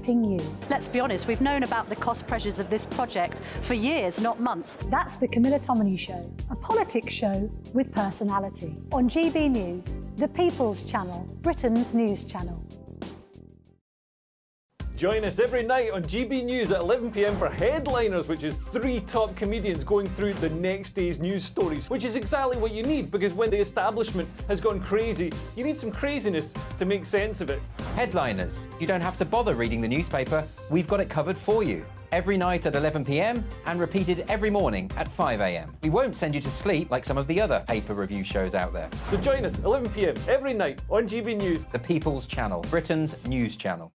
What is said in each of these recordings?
affecting you. Let's be honest, we've known about the cost pressures of this project for years, not months. That's the Camilla Tominey Show, a politics show with personality. On GB News, the People's Channel, Britain's news channel. Join us every night on GB News at 11 p.m. for Headliners, which is 3 top comedians going through the next day's news stories, which is exactly what you need, because when the establishment has gone crazy, you need some craziness to make sense of it. Headliners. You don't have to bother reading the newspaper. We've got it covered for you. Every night at 11 p.m. and repeated every morning at 5 a.m. We won't send you to sleep like some of the other paper review shows out there. So join us 11 p.m. every night on GB News. The People's Channel, Britain's news channel.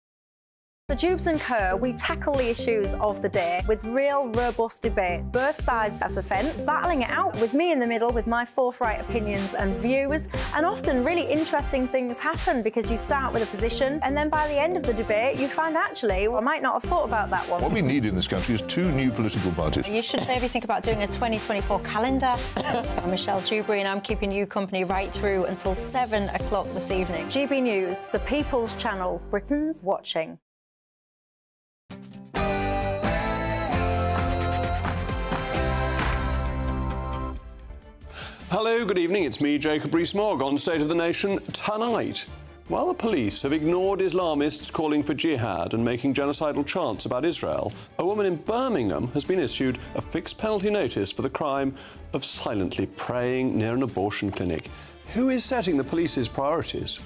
The Jubes and Kerr, we tackle the issues of the day with real, robust debate, both sides of the fence, battling it out with me in the middle with my forthright opinions and views. And often really interesting things happen because you start with a position and then by the end of the debate you find actually, well, I might not have thought about that one. What we need in this country is 2 new political parties. You should maybe think about doing a 2024 calendar. I'm Michelle Dewberry and I'm keeping you company right through until 7 o'clock this evening. GB News, the People's Channel, Britain's watching. Hello, good evening. It's me, Jacob Rees-Mogg, on State of the Nation tonight. While the police have ignored Islamists calling for jihad and making genocidal chants about Israel, a woman in Birmingham has been issued a fixed penalty notice for the crime of silently praying near an abortion clinic. Who is setting the police's priorities?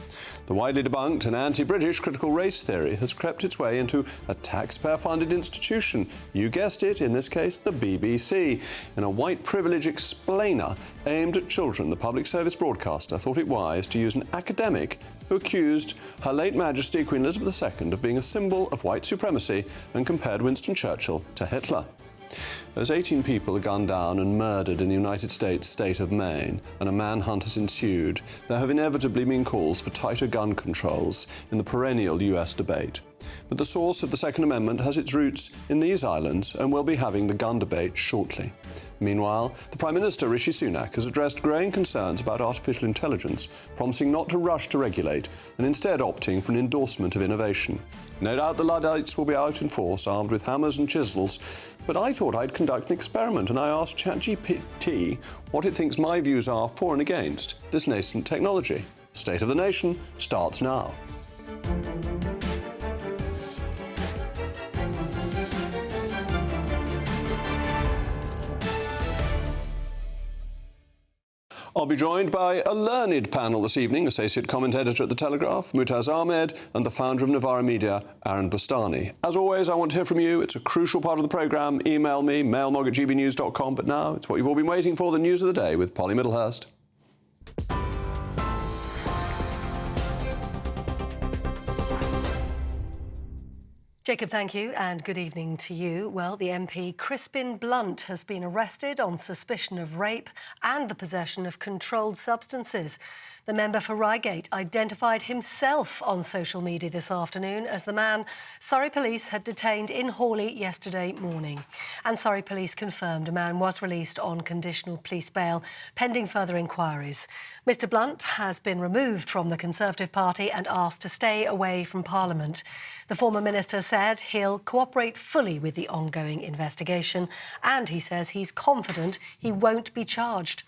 The widely debunked and anti-British critical race theory has crept its way into a taxpayer-funded institution. You guessed it, in this case, the BBC. In a white privilege explainer aimed at children, the public service broadcaster thought it wise to use an academic who accused Her late Majesty Queen Elizabeth II of being a symbol of white supremacy and compared Winston Churchill to Hitler. As 18 people are gunned down and murdered in the United States state of Maine, and a manhunt has ensued, there have inevitably been calls for tighter gun controls in the perennial US debate. But the source of the Second Amendment has its roots in these islands, and we'll be having the gun debate shortly. Meanwhile, the Prime Minister, Rishi Sunak, has addressed growing concerns about artificial intelligence, promising not to rush to regulate and instead opting for an endorsement of innovation. No doubt the Luddites will be out in force, armed with hammers and chisels, but I thought I'd conduct an experiment, and I asked ChatGPT what it thinks my views are for and against this nascent technology. State of the Nation starts now. I'll be joined by a learned panel this evening, Associate Comment Editor at The Telegraph, Mutaz Ahmed, and the founder of Novara Media, Aaron Bustani. As always, I want to hear from you. It's a crucial part of the programme. Email me, mailmog@gbnews.com. But now, it's what you've all been waiting for, the news of the day with Polly Middlehurst. Jacob, thank you, and good evening to you. Well, the MP Crispin Blunt has been arrested on suspicion of rape and the possession of controlled substances. The member for Reigate identified himself on social media this afternoon as the man Surrey Police had detained in Hawley yesterday morning. And Surrey Police confirmed a man was released on conditional police bail, pending further inquiries. Mr Blunt has been removed from the Conservative Party and asked to stay away from Parliament. The former minister said he'll cooperate fully with the ongoing investigation, and he says he's confident he won't be charged.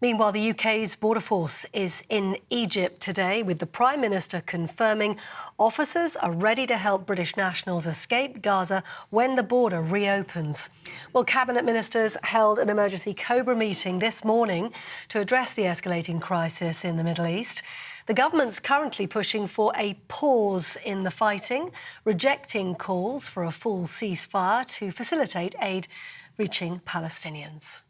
Meanwhile, the UK's border force is in Egypt today, with the Prime Minister confirming officers are ready to help British nationals escape Gaza when the border reopens. Well, Cabinet Ministers held an emergency Cobra meeting this morning to address the escalating crisis in the Middle East. The government's currently pushing for a pause in the fighting, rejecting calls for a full ceasefire to facilitate aid reaching Palestinians.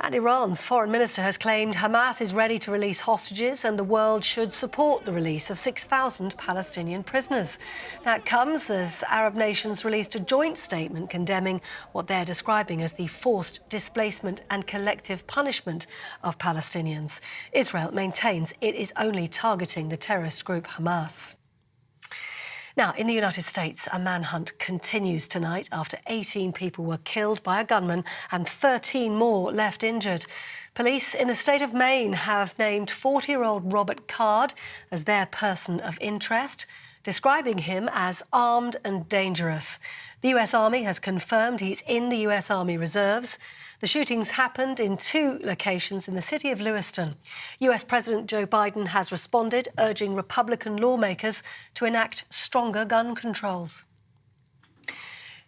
And Iran's foreign minister has claimed Hamas is ready to release hostages and the world should support the release of 6,000 Palestinian prisoners. That comes as Arab nations released a joint statement condemning what they're describing as the forced displacement and collective punishment of Palestinians. Israel maintains it is only targeting the terrorist group Hamas. Now, in the United States, a manhunt continues tonight after 18 people were killed by a gunman and 13 more left injured. Police in the state of Maine have named 40-year-old Robert Card as their person of interest, describing him as armed and dangerous. The US Army has confirmed he's in the US Army Reserves. The shootings happened in 2 locations in the city of Lewiston. US President Joe Biden has responded, urging Republican lawmakers to enact stronger gun controls.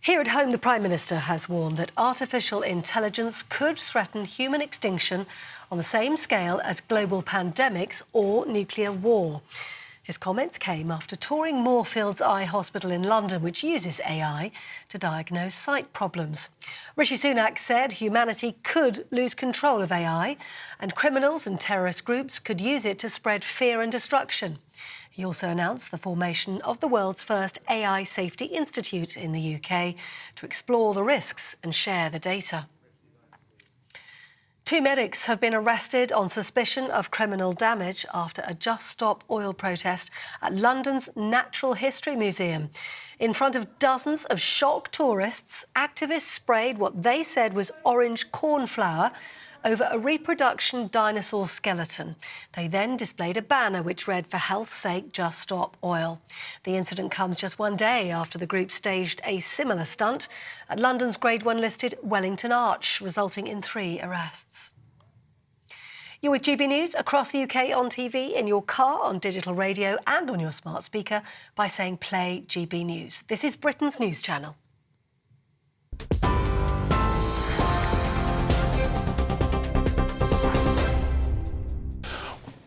Here at home, the Prime Minister has warned that artificial intelligence could threaten human extinction on the same scale as global pandemics or nuclear war. His comments came after touring Moorfields Eye Hospital in London, which uses AI to diagnose sight problems. Rishi Sunak said humanity could lose control of AI and criminals and terrorist groups could use it to spread fear and destruction. He also announced the formation of the world's first AI Safety Institute in the UK to explore the risks and share the data. 2 medics have been arrested on suspicion of criminal damage after a Just Stop Oil protest at London's Natural History Museum. In front of dozens of shocked tourists, activists sprayed what they said was orange cornflour over a reproduction dinosaur skeleton. They then displayed a banner which read, "For health's sake, just stop oil." The incident comes just 1 day after the group staged a similar stunt at London's Grade 1 listed Wellington Arch, resulting in 3 arrests. You're with GB News across the UK on TV, in your car, on digital radio and on your smart speaker by saying play GB News. This is Britain's news channel.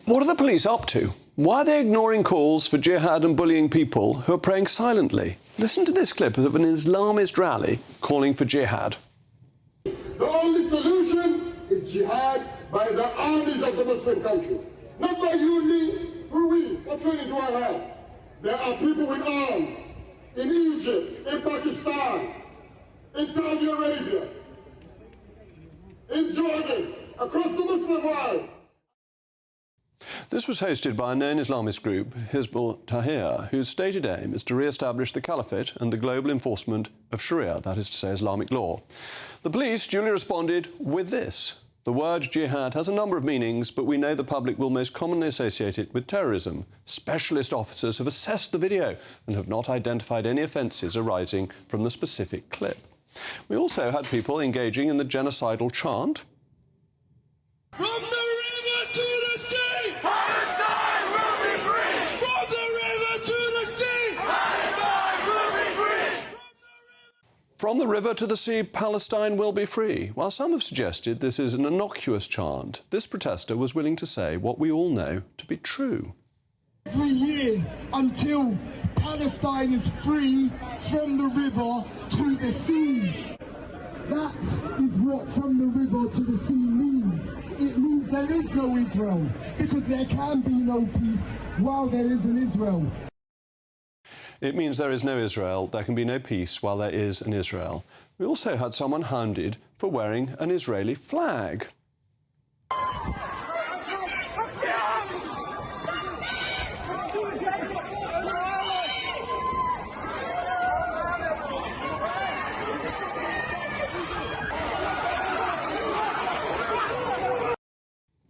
What are the police up to? Why are they ignoring calls for jihad and bullying people who are praying silently? Listen to this clip of an Islamist rally calling for jihad. The only solution is jihad by the armies of the Muslim countries. Not by you and me, who we, what training do I have? There are people with arms in Egypt, in Pakistan, in Saudi Arabia, in Jordan, across the Muslim world. This was hosted by a known Islamist group, Hizb ut-Tahrir, whose stated aim is to re-establish the caliphate and the global enforcement of Sharia, that is to say, Islamic law. The police duly responded with this. The word jihad has a number of meanings, but we know the public will most commonly associate it with terrorism. Specialist officers have assessed the video and have not identified any offences arising from the specific clip. We also had people engaging in the genocidal chant. From the river to the sea, Palestine will be free! From the river to the sea, Palestine will be free! From the river to the sea, Palestine will be free. While some have suggested this is an innocuous chant, this protester was willing to say what we all know to be true. Every year until Palestine is free from the river to the sea. That is what from the river to the sea means. It means there is no Israel, because there can be no peace while there is an Israel. It means there is no Israel, there can be no peace while there is an Israel. We also had someone hounded for wearing an Israeli flag.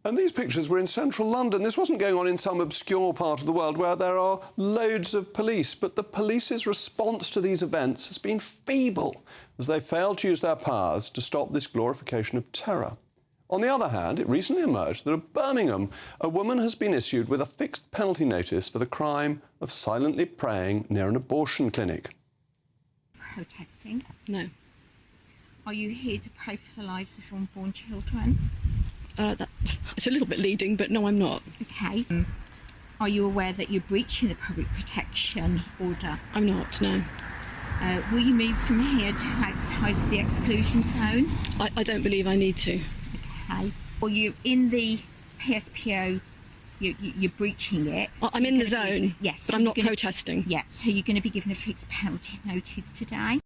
And these pictures were in central London. This wasn't going on in some obscure part of the world where there are loads of police, but the police's response to these events has been feeble as they failed to use their powers to stop this glorification of terror. On the other hand, it recently emerged that at Birmingham, a woman has been issued with a fixed penalty notice for the crime of silently praying near an abortion clinic. Protesting? No. Are you here to pray for the lives of unborn children? It's a little bit leading, but no, I'm not. Okay. Are you aware that you're breaching the public protection order? I'm not, no. Will you move from here to outside the exclusion zone? I don't believe I need to. Okay. Well, you're in the PSPO, you're breaching it. I'm in the zone, yes, but I'm not protesting. Yes, so you're going to be given a fixed penalty notice today.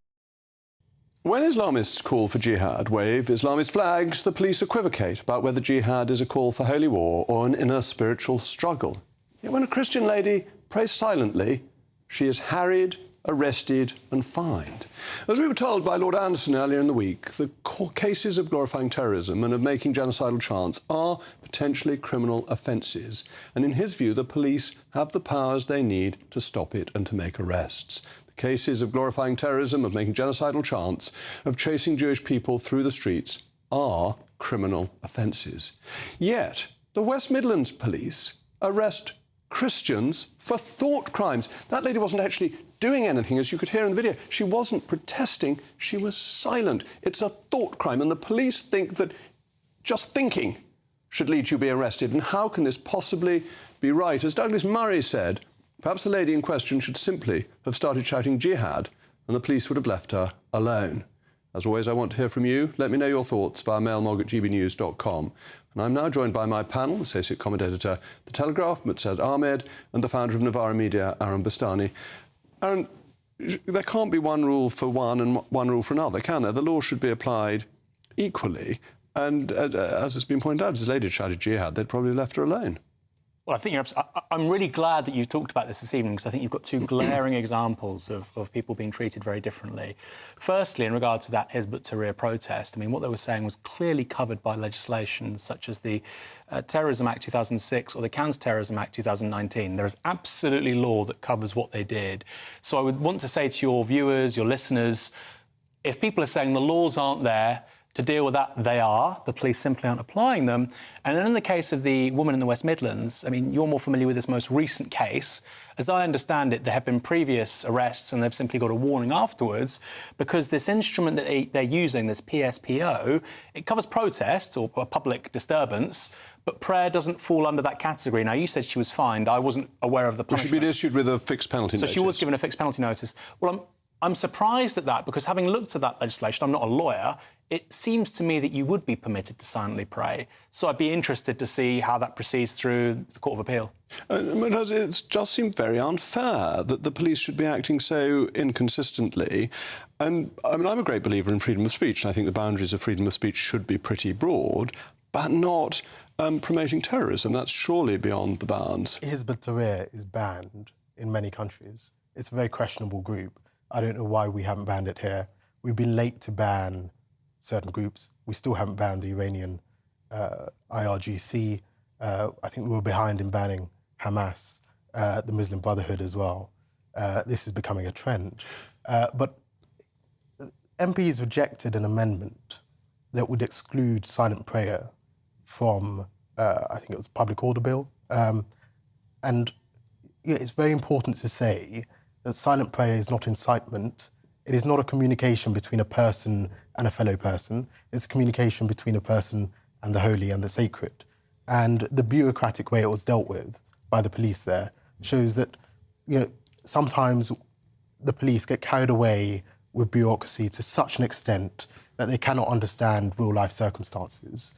When Islamists call for jihad, wave Islamist flags, the police equivocate about whether jihad is a call for holy war or an inner spiritual struggle. Yet when a Christian lady prays silently, she is harried, arrested and fined. As we were told by Lord Anderson earlier in the week, the cases of glorifying terrorism and of making genocidal chants are potentially criminal offences, and in his view, the police have the powers they need to stop it and to make arrests. The cases of glorifying terrorism, of making genocidal chants, of chasing Jewish people through the streets are criminal offences. Yet, the West Midlands police arrest Christians for thought crimes. That lady wasn't actually doing anything, as you could hear in the video. She wasn't protesting, she was silent. It's a thought crime, and the police think that just thinking should lead you to be arrested. And how can this possibly be right? As Douglas Murray said, perhaps the lady in question should simply have started shouting jihad, and the police would have left her alone. As always, I want to hear from you. Let me know your thoughts via mailmog@gbnews.com. And I'm now joined by my panel, Associate Comment Editor, The Telegraph, Mutsad Ahmed, and the founder of Novara Media, Aaron Bastani. Aaron, there can't be one rule for one and one rule for another, can there? The law should be applied equally. And as has been pointed out, as the lady shouted jihad, they'd probably left her alone. Well, I think I'm really glad that you talked about this evening, because I think you've got two glaring examples of people being treated very differently. Firstly, in regard to that Hizb ut-Tahrir protest, I mean, what they were saying was clearly covered by legislation such as the Terrorism Act 2006 or the Counter-Terrorism Act 2019. There is absolutely law that covers what they did. So I would want to say to your viewers, your listeners, if people are saying the laws aren't there to deal with that, they are. The police simply aren't applying them. And then in the case of the woman in the West Midlands, I mean, you're more familiar with this most recent case. As I understand it, there have been previous arrests and they've simply got a warning afterwards, because this instrument that they're using, this PSPO, it covers protest or public disturbance, but prayer doesn't fall under that category. Now, you said she was fined. I wasn't aware of the punishment. She should be issued with a fixed penalty notice. So she was given a fixed penalty notice. Well, I'm surprised at that, because having looked at that legislation, I'm not a lawyer, it seems to me that you would be permitted to silently pray. So I'd be interested to see how that proceeds through the Court of Appeal. It just seemed very unfair that the police should be acting so inconsistently. And I mean, I'm a great believer in freedom of speech, and I think the boundaries of freedom of speech should be pretty broad, but not promoting terrorism. That's surely beyond the bounds. Hizb ut-Tahrir is banned in many countries. It's a very questionable group. I don't know why we haven't banned it here. We've been late to ban certain groups. We still haven't banned the Iranian IRGC. I think we were behind in banning Hamas, the Muslim Brotherhood as well. This is becoming a trend. But MPs rejected an amendment that would exclude silent prayer from, I think it was a public order bill. And yeah, it's very important to say that silent prayer is not incitement. It is not a communication between a person and a fellow person. It's a communication between a person and the holy and the sacred. And the bureaucratic way it was dealt with by the police there shows that, you know, sometimes the police get carried away with bureaucracy to such an extent that they cannot understand real-life circumstances.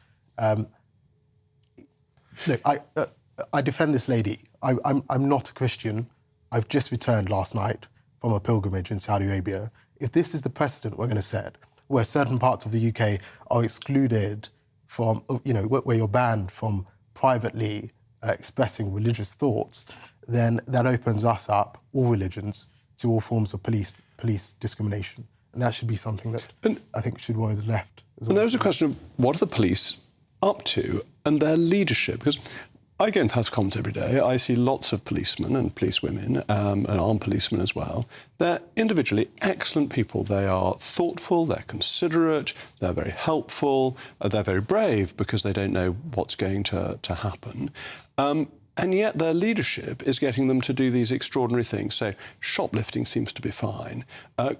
Look, I defend this lady. I'm not a Christian. I've just returned last night from a pilgrimage in Saudi Arabia. If this is the precedent we're going to set, where certain parts of the UK are excluded from, you know, where you're banned from privately expressing religious thoughts, then that opens us up, all religions, to all forms of police discrimination. And that should be something that I think should worry the left as well. And there's a question of what are the police up to and their leadership? Because I go into House of Commons every day. I see lots of policemen and policewomen and armed policemen as well. They're individually excellent people. They are thoughtful, they're considerate, they're very helpful, they're very brave because they don't know what's going to happen. And yet their leadership is getting them to do these extraordinary things. So shoplifting seems to be fine,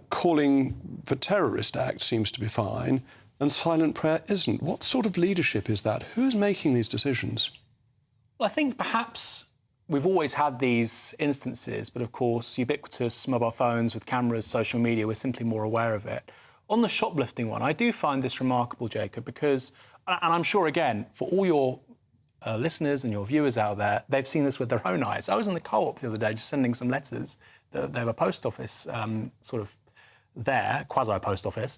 calling for terrorist acts seems to be fine, and silent prayer isn't. What sort of leadership is that? Who's making these decisions? Well, I think perhaps we've always had these instances, but of course, ubiquitous mobile phones with cameras, social media, we're simply more aware of it. On the shoplifting one, I do find this remarkable, Jacob, because, and I'm sure, again, for all your listeners and your viewers out there, they've seen this with their own eyes. I was in the Co-op the other day just sending some letters. They have a post office sort of there, quasi-post office,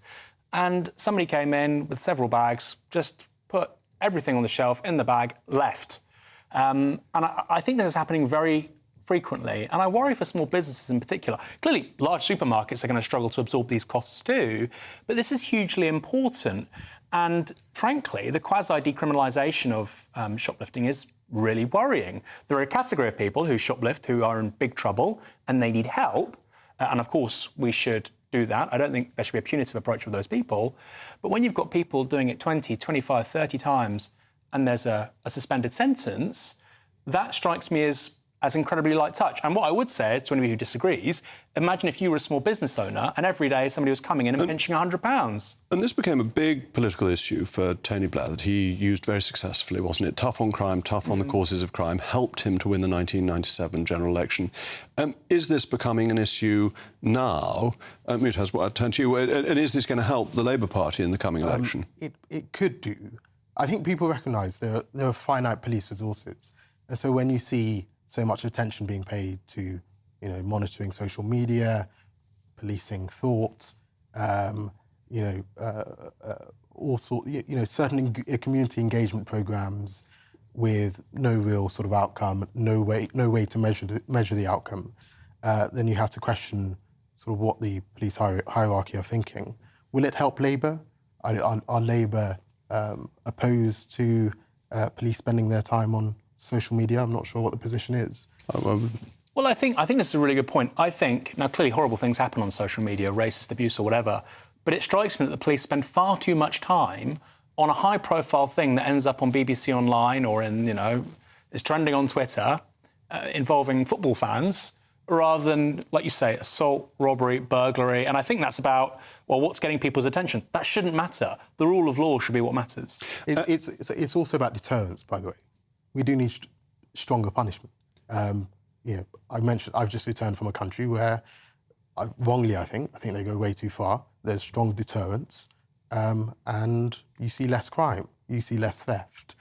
and somebody came in with several bags, just put everything on the shelf in the bag, left. And I think this is happening very frequently. And I worry for small businesses in particular. Clearly, large supermarkets are going to struggle to absorb these costs too, but this is hugely important. And frankly, the quasi-decriminalisation of shoplifting is really worrying. There are a category of people who shoplift who are in big trouble and they need help. And of course, we should do that. I don't think there should be a punitive approach with those people. But when you've got people doing it 20, 25, 30 times and there's a suspended sentence, that strikes me as incredibly light touch. And what I would say is to anybody who disagrees, imagine if you were a small business owner and every day somebody was coming in and pinching £100. And this became a big political issue for Tony Blair that he used very successfully, wasn't it? Tough on crime, tough on the causes of crime, helped him to win the 1997 general election. Is this becoming an issue now? Mutaz, I'll turn to you. And is this going to help the Labour Party in the coming election? It could do. I think people recognise there are finite police resources. And so when you see so much attention being paid to, monitoring social media, policing thoughts, all sorts, certain community engagement programs with no real sort of outcome, no way to measure the outcome, then you have to question sort of what the police hierarchy are thinking. Will it help Labour? Are Labour opposed to police spending their time on social media? I'm not sure what the position is. Well, I think this is a really good point. I think, now clearly horrible things happen on social media, racist abuse or whatever, but it strikes me that the police spend far too much time on a high-profile thing that ends up on BBC Online or is trending on Twitter involving football fans, rather than, like you say, assault, robbery, burglary. And I think that's about, what's getting people's attention. That shouldn't matter. The rule of law should be what matters. It's also about deterrence, by the way. We do need stronger punishment. I mentioned I've just returned from a country where, wrongly, I think they go way too far. There's strong deterrence, and you see less crime, you see less theft.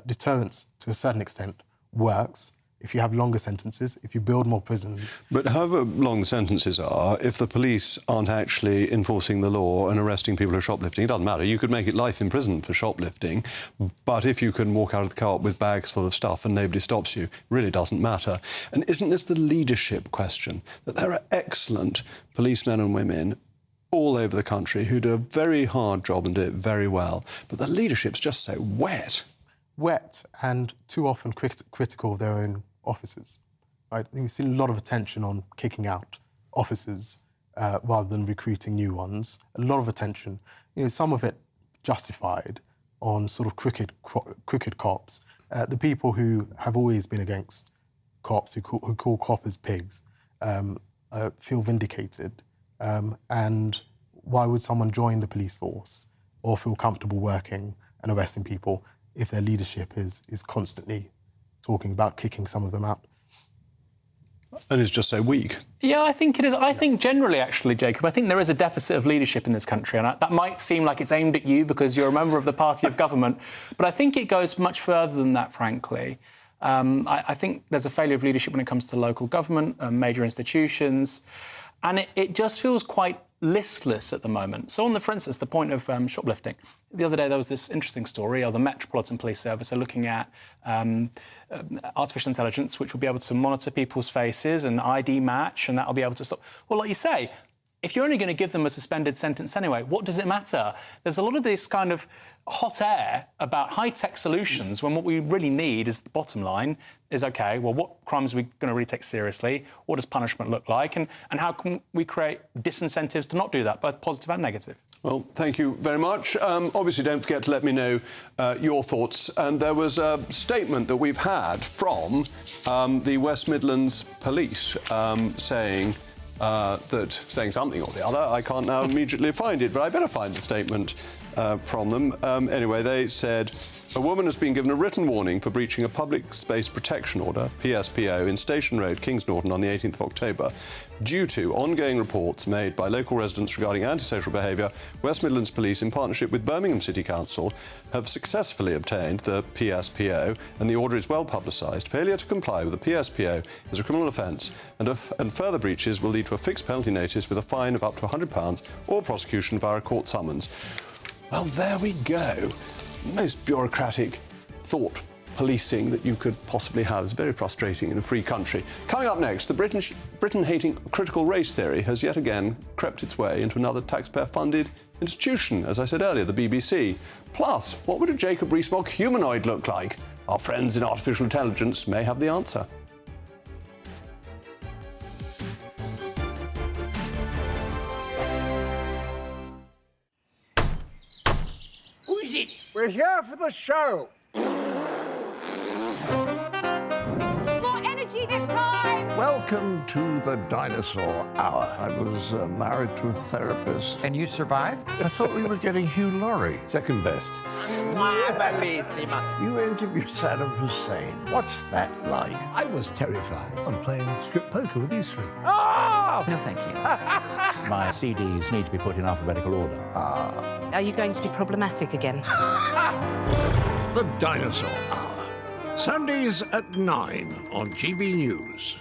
Deterrence, to a certain extent, works if you have longer sentences, if you build more prisons. But however long the sentences are, if the police aren't actually enforcing the law and arresting people who are shoplifting, it doesn't matter. You could make it life in prison for shoplifting, but if you can walk out of the co-op with bags full of stuff and nobody stops you, it really doesn't matter. And isn't this the leadership question? That there are excellent policemen and women all over the country who do a very hard job and do it very well, but the leadership's just so wet. Wet and too often critical of their own officers. Right? We've seen a lot of attention on kicking out officers rather than recruiting new ones. A lot of attention, some of it justified on sort of crooked cops. The people who have always been against cops, who call coppers pigs, feel vindicated. And why would someone join the police force or feel comfortable working and arresting people if their leadership is constantly talking about kicking some of them out? And it's just so weak. Yeah, I think it is. I think generally, actually, Jacob, I think there is a deficit of leadership in this country. And that might seem like it's aimed at you because you're a member of the party of government. But I think it goes much further than that, frankly. I think there's a failure of leadership when it comes to local government, major institutions. And it just feels quite listless at the moment. So for instance, the point of shoplifting. The other day there was this interesting story of the Metropolitan Police Service are looking at artificial intelligence, which will be able to monitor people's faces and ID match, and that'll be able to stop. Well, like you say, if you're only going to give them a suspended sentence anyway, what does it matter? There's a lot of this kind of hot air about high-tech solutions when what we really need is the bottom line is, OK, well, what crimes are we going to really take seriously? What does punishment look like? And how can we create disincentives to not do that, both positive and negative? Well, thank you very much. Obviously, don't forget to let me know your thoughts. And there was a statement that we've had from the West Midlands Police saying something or the other. I can't now immediately find it, but I better find the statement from them. Anyway, they said, a woman has been given a written warning for breaching a public space protection order, PSPO, in Station Road, Kings Norton on the 18th of October. Due to ongoing reports made by local residents regarding antisocial behaviour, West Midlands Police, in partnership with Birmingham City Council, have successfully obtained the PSPO, and the order is well publicised. Failure to comply with the PSPO is a criminal offence, and further breaches will lead to a fixed penalty notice with a fine of up to £100 or prosecution via a court summons. Well, there we go. Most bureaucratic thought policing that you could possibly have. It's very frustrating in a free country. Coming up next, the Britain-hating critical race theory has yet again crept its way into another taxpayer-funded institution, as I said earlier, the BBC. Plus, what would a Jacob Rees-Mogg humanoid look like? Our friends in artificial intelligence may have the answer. Who is it? We're here for the show. More energy this time! Welcome to the Dinosaur Hour. I was married to a therapist. And you survived? I thought we were getting Hugh Laurie. Second best. You interviewed Saddam Hussein. What's that like? I was terrified. I'm playing strip poker with you three. Oh! No, thank you. My CDs need to be put in alphabetical order. Are you going to be problematic again? The Dinosaur Hour. Sundays at 9 on GB News.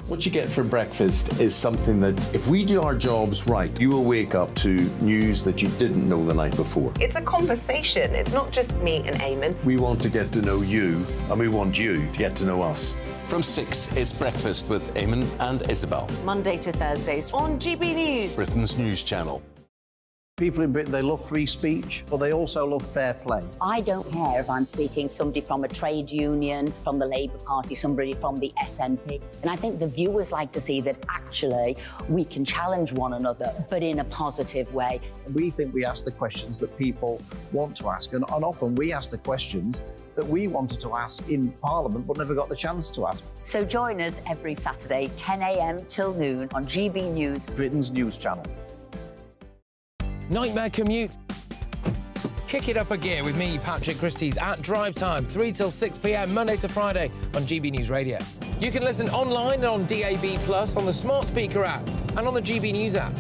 What you get for breakfast is something that, if we do our jobs right, you will wake up to news that you didn't know the night before. It's a conversation. It's not just me and Eamon. We want to get to know you, and we want you to get to know us. From 6, it's Breakfast with Eamon and Isabel. Monday to Thursdays on GB News. Britain's news channel. People in Britain, they love free speech, but they also love fair play. I don't care if I'm speaking somebody from a trade union, from the Labour Party, somebody from the SNP. And I think the viewers like to see that actually we can challenge one another, but in a positive way. We think we ask the questions that people want to ask, and often we ask the questions that we wanted to ask in Parliament but never got the chance to ask. So join us every Saturday, 10 a.m. till noon on GB News, Britain's news channel. Nightmare commute. Kick it up a gear with me, Patrick Christie's, at drive time, 3 till 6 p.m, Monday to Friday on GB News Radio. You can listen online and on DAB+, on the smart speaker app, and on the GB News app.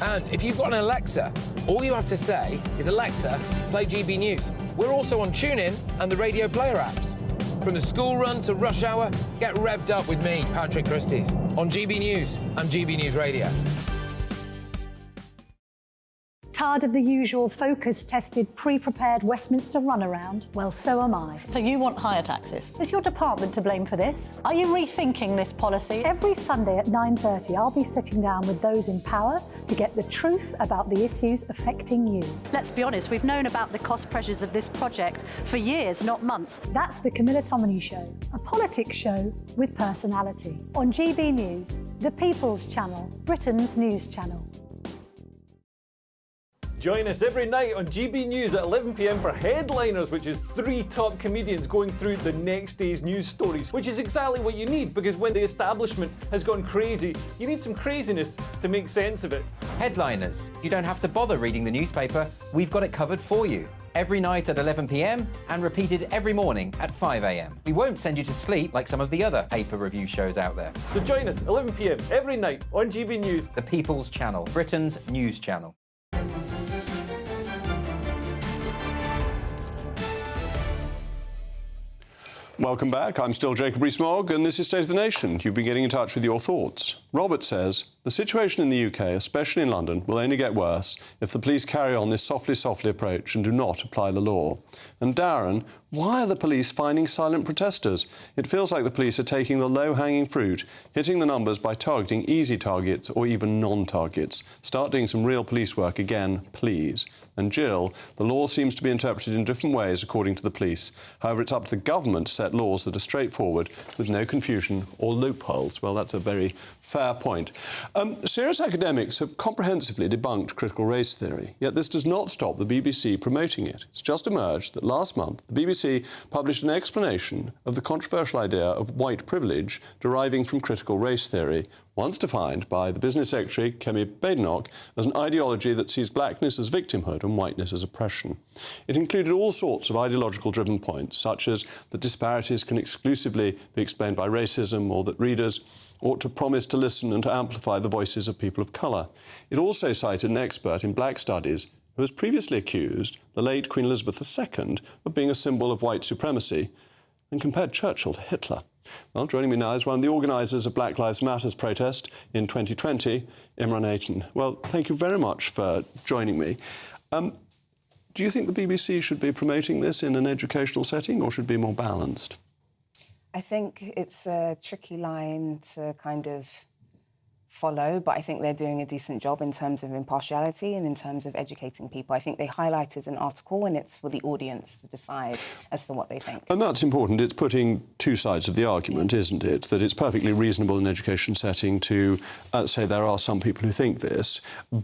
And if you've got an Alexa, all you have to say is, Alexa, play GB News. We're also on TuneIn and the Radio Player apps. From the school run to rush hour, get revved up with me, Patrick Christie's, on GB News and GB News Radio. Tired of the usual focus-tested, pre-prepared Westminster runaround? Well, so am I. So you want higher taxes? Is your department to blame for this? Are you rethinking this policy? Every Sunday at 9:30, I'll be sitting down with those in power to get the truth about the issues affecting you. Let's be honest, we've known about the cost pressures of this project for years, not months. That's the Camilla Tominey Show, a politics show with personality. On GB News, the People's Channel, Britain's news channel. Join us every night on GB News at 11 p.m. for Headliners, which is 3 top comedians going through the next day's news stories, which is exactly what you need, because when the establishment has gone crazy, you need some craziness to make sense of it. Headliners. You don't have to bother reading the newspaper. We've got it covered for you. Every night at 11 p.m. and repeated every morning at 5 a.m. We won't send you to sleep like some of the other paper review shows out there. So join us 11 p.m. every night on GB News. The People's Channel, Britain's news channel. Welcome back. I'm still Jacob Rees-Mogg, and this is State of the Nation. You've been getting in touch with your thoughts. Robert says, the situation in the UK, especially in London, will only get worse if the police carry on this softly approach and do not apply the law. And Darren, why are the police finding silent protesters? It feels like the police are taking the low-hanging fruit, hitting the numbers by targeting easy targets or even non-targets. Start doing some real police work again, please. And Jill, the law seems to be interpreted in different ways according to the police. However, it's up to the government to set laws that are straightforward with no confusion or loopholes. Well, that's a very fair point. Serious academics have comprehensively debunked critical race theory, yet this does not stop the BBC promoting it. It's just emerged that last month the BBC published an explanation of the controversial idea of white privilege deriving from critical race theory, once defined by the business secretary, Kemi Badenoch, as an ideology that sees blackness as victimhood and whiteness as oppression. It included all sorts of ideological-driven points, such as that disparities can exclusively be explained by racism, or that readers ought to promise to listen and to amplify the voices of people of colour. It also cited an expert in black studies who has previously accused the late Queen Elizabeth II of being a symbol of white supremacy and compared Churchill to Hitler. Well, joining me now is one of the organisers of Black Lives Matter's protest in 2020, Imran Aitan. Well, thank you very much for joining me. Do you think the BBC should be promoting this in an educational setting or should be more balanced? I think it's a tricky line to kind of follow, but I think they're doing a decent job in terms of impartiality and in terms of educating people. I think they highlighted an article and it's for the audience to decide as to what they think. And that's important. It's putting two sides of the argument, isn't it? That it's perfectly reasonable in an education setting to say there are some people who think this,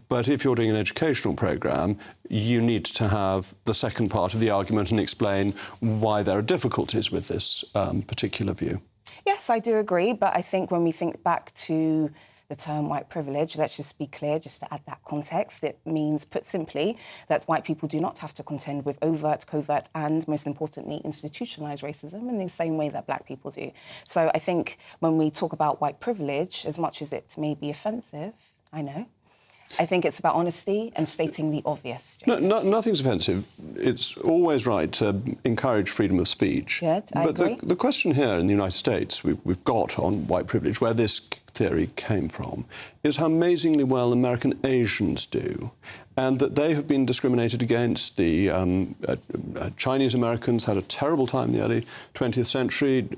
but if you're doing an educational programme, you need to have the second part of the argument and explain why there are difficulties with this particular view. Yes, I do agree, but I think when we think back to the term white privilege, let's just be clear, just to add that context, it means, put simply, that white people do not have to contend with overt, covert and, most importantly, institutionalised racism in the same way that black people do. So I think when we talk about white privilege, as much as it may be offensive, I know, I think it's about honesty and stating the obvious. Nothing's offensive. It's always right to encourage freedom of speech. Good, I agree. The question here in the United States we've got on white privilege, where this theory came from, is how amazingly well American Asians do, and that they have been discriminated against. The Chinese Americans had a terrible time in the early 20th century.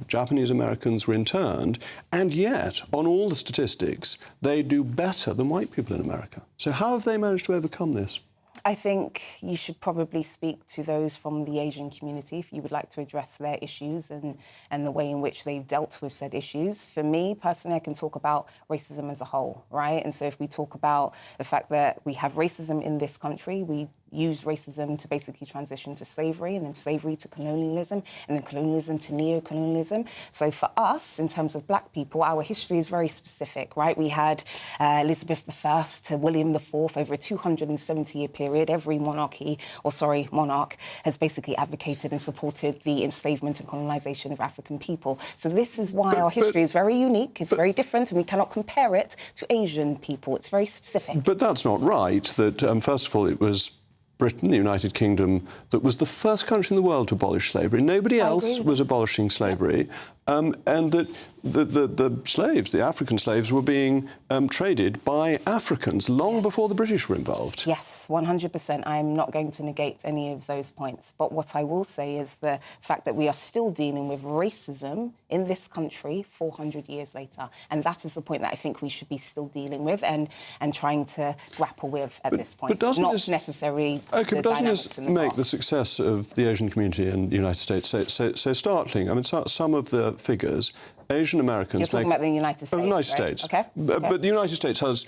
Japanese Americans were interned, and yet, on all the statistics, they do better than white people in America. So how have they managed to overcome this? I think you should probably speak to those from the Asian community if you would like to address their issues and the way in which they've dealt with said issues. For me, personally, I can talk about racism as a whole, right? And so if we talk about the fact that we have racism in this country, we used racism to basically transition to slavery, and then slavery to colonialism, and then colonialism to neo-colonialism. So for us, in terms of black people, our history is very specific, right? We had Elizabeth I to William IV over a 270-year period. Every monarch has basically advocated and supported the enslavement and colonization of African people. So this is why our history is very unique, it's very different, and we cannot compare it to Asian people. It's very specific. But that's not right. That, first of all, it was Britain, the United Kingdom, that was the first country in the world to abolish slavery. Nobody else was abolishing slavery. And that the slaves, the African slaves, were being traded by Africans long before the British were involved. Yes, 100%. I'm not going to negate any of those points. But what I will say is the fact that we are still dealing with racism in this country 400 years later. And that is the point that I think we should be still dealing with and trying to grapple with at this point. But not necessarily OK, but doesn't this make past. the success of the Asian community in the United States so startling? I mean, some of the figures, Asian Americans... You're talking about the United States, the United right? States. Okay. But the United States has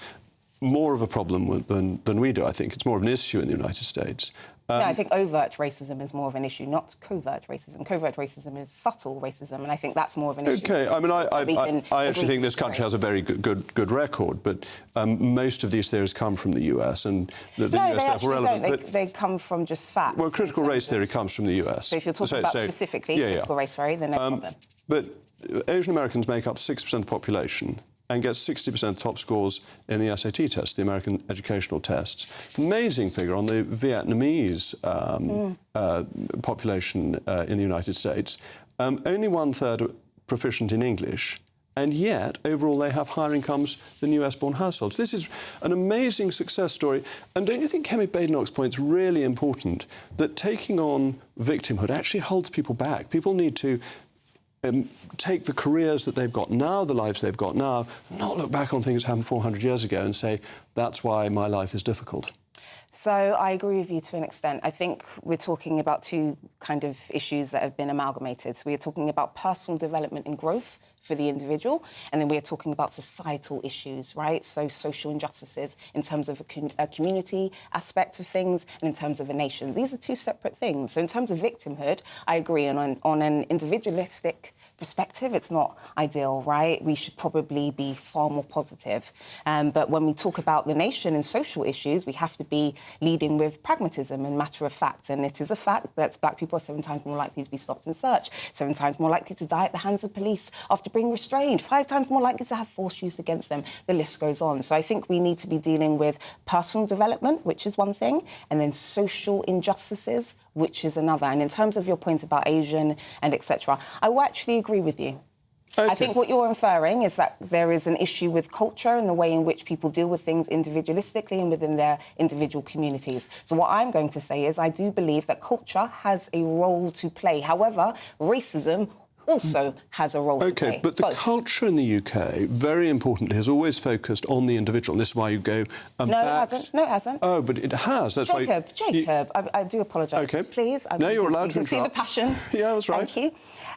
more of a problem than we do, I think. It's more of an issue in the United States. No, I think overt racism is more of an issue, not covert racism. Covert racism is subtle racism, and I think that's more of an issue. OK, I mean, I actually think this country has a very good record, but most of these theories come from the US, and the US therefore relevant. Don't. They come from just facts. Well, critical race theory comes from the US. So if you're talking about specifically critical race theory, then no problem. But Asian Americans make up 6% of the population and get 60% of the top scores in the SAT test, the American educational tests. Amazing figure on the Vietnamese population in the United States. Only 1/3 proficient in English, and yet, overall, they have higher incomes than US-born households. This is an amazing success story. And don't you think Kemi Badenoch's point is really important, that taking on victimhood actually holds people back? People need to take the careers that they've got now, the lives they've got now, not look back on things that happened 400 years ago and say, that's why my life is difficult. So I agree with you to an extent. I think we're talking about two kind of issues that have been amalgamated. So we're talking about personal development and growth for the individual, and then we're talking about societal issues, right? So social injustices in terms of a community aspect of things and in terms of a nation. These are two separate things. So in terms of victimhood, I agree. And on an individualistic perspective, it's not ideal, right? We should probably be far more positive. But when we talk about the nation and social issues, we have to be leading with pragmatism and matter of fact. And it is a fact that black people are 7 times more likely to be stopped and searched, 7 times more likely to die at the hands of police after being restrained, 5 times more likely to have force used against them. The list goes on. So I think we need to be dealing with personal development, which is one thing, and then social injustices, which is another. And in terms of your point about Asian and etc., I will actually agree with you. I think what you're inferring is that there is an issue with culture and the way in which people deal with things individualistically and within their individual communities. So what I'm going to say is I do believe that culture has a role to play. However, racism also has a role to play. OK, but the culture in the UK, very importantly, has always focused on the individual. And this is why you go... No, it hasn't. No, it hasn't. Oh, but it has. That's Jacob, why... Jacob, I do apologise. OK. Please. No, you're allowed to You can see the passion. Yeah, that's right. Thank you.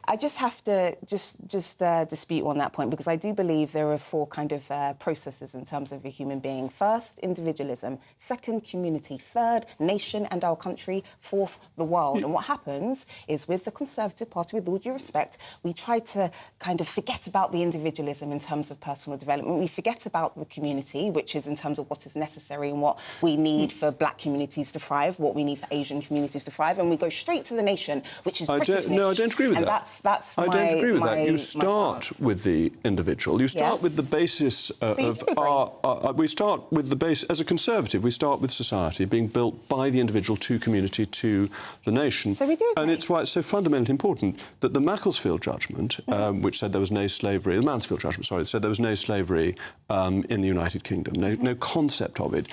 I just have to dispute on that point, because I do believe there are four kind of processes in terms of a human being. First, individualism. Second, community. Third, nation and our country. Fourth, the world. And what happens is, with the Conservative Party, with all due respect, we try to kind of forget about the individualism in terms of personal development. We forget about the community, which is in terms of what is necessary and what we need for black communities to thrive, what we need for Asian communities to thrive, and we go straight to the nation, which is British. No, I don't agree with and that. I don't agree with that. You start with the individual. You start with the basis of our... we start with the base... As a Conservative, we start with society being built by the individual to community to the nation. So we do agree. And it's why it's so fundamentally important that the Macclesfield judgment, which said there was no slavery... The Mansfield judgment, sorry, said there was no slavery in the United Kingdom, no concept of it,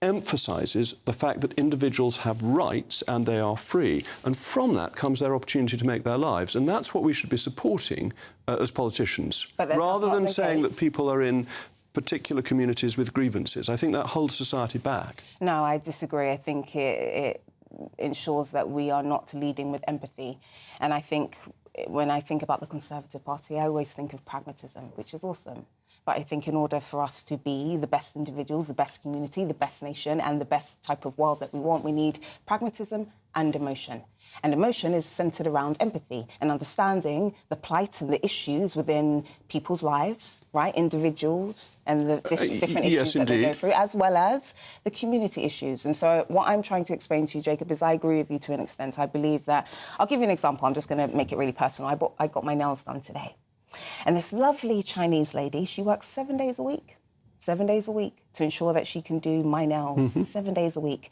emphasises the fact that individuals have rights and they are free. And from that comes their opportunity to make their lives. And that's what we should be supporting as politicians, rather than saying that people are in particular communities with grievances. I think that holds society back. No, I disagree. I think it ensures that we are not leading with empathy. And I think when I think about the Conservative Party, I always think of pragmatism, which is awesome. But I think in order for us to be the best individuals, the best community, the best nation and the best type of world that we want, we need pragmatism and emotion. And emotion is centred around empathy and understanding the plight and the issues within people's lives, right? Individuals and the different issues that they go through, as well as the community issues. And so what I'm trying to explain to you, Jacob, is I agree with you to an extent. I believe that... I'll give you an example. I'm just going to make it really personal. I got my nails done today. And this lovely Chinese lady, she works 7 days a week. 7 days a week to ensure that she can do my nails 7 days a week.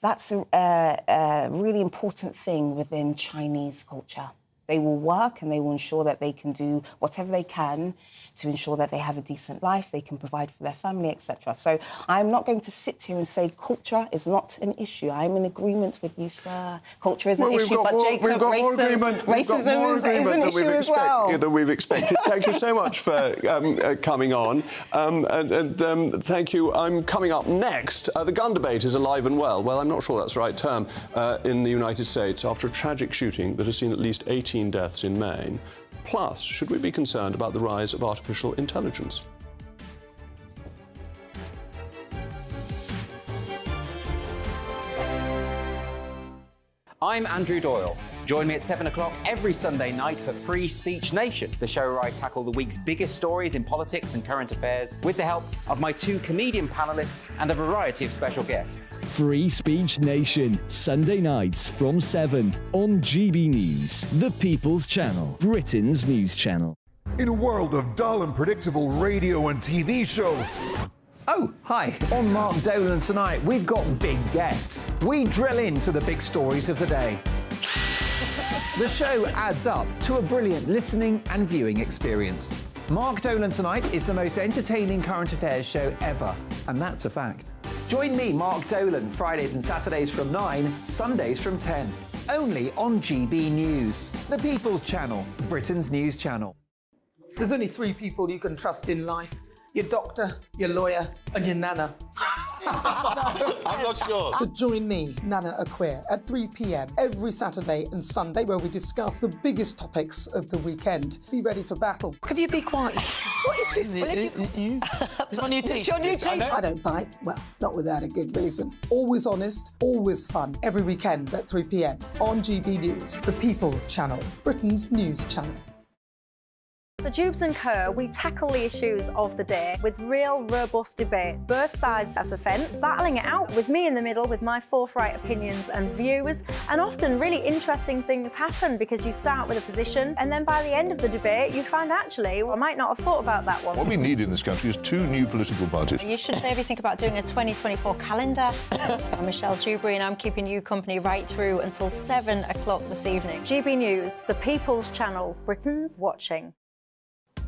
That's a really important thing within Chinese culture. They will work and they will ensure that they can do whatever they can to ensure that they have a decent life, they can provide for their family, etc. So I'm not going to sit here and say culture is not an issue. I'm in agreement with you, sir. Culture is an issue, but Jacob, racism is an issue as well. That we've expected. Thank you so much for coming on. And thank you. I'm coming up next. The gun debate is alive and well. Well, I'm not sure that's the right term in the United States after a tragic shooting that has seen at least 18 deaths in Maine. Plus, should we be concerned about the rise of artificial intelligence? I'm Andrew Doyle. Join me at 7 o'clock every Sunday night for Free Speech Nation, the show where I tackle the week's biggest stories in politics and current affairs with the help of my two comedian panellists and a variety of special guests. Free Speech Nation, Sunday nights from 7 on GB News, the People's Channel, Britain's news channel. In a world of dull and predictable radio and TV shows... Oh, hi. On Mark Dolan tonight, we've got big guests. We drill into the big stories of the day. The show adds up to a brilliant listening and viewing experience. Mark Dolan Tonight is the most entertaining current affairs show ever, and that's a fact. Join me, Mark Dolan, Fridays and Saturdays from 9, Sundays from 10. Only on GB News, the People's Channel, Britain's news channel. There's only 3 people you can trust in life. Your doctor, your lawyer, and your nana. I'm not sure. So join me, Nana Acquare, at 3 p.m. every Saturday and Sunday, where we discuss the biggest topics of the weekend. Be ready for battle. Could you be quiet? What is this? It's my new teeth. It's your new teeth. I don't bite. Well, not without a good reason. Always honest, always fun. Every weekend at 3 p.m. on GB News, the People's Channel, Britain's news channel. So Jubes & Co, we tackle the issues of the day with real, robust debate, both sides of the fence, battling it out with me in the middle with my forthright opinions and views. And often really interesting things happen because you start with a position and then by the end of the debate you find actually, well, I might not have thought about that one. What we need in this country is 2 new political parties. You should maybe think about doing a 2024 calendar. I'm Michelle Dewberry and I'm keeping you company right through until 7 o'clock this evening. GB News, the People's Channel, Britain's watching.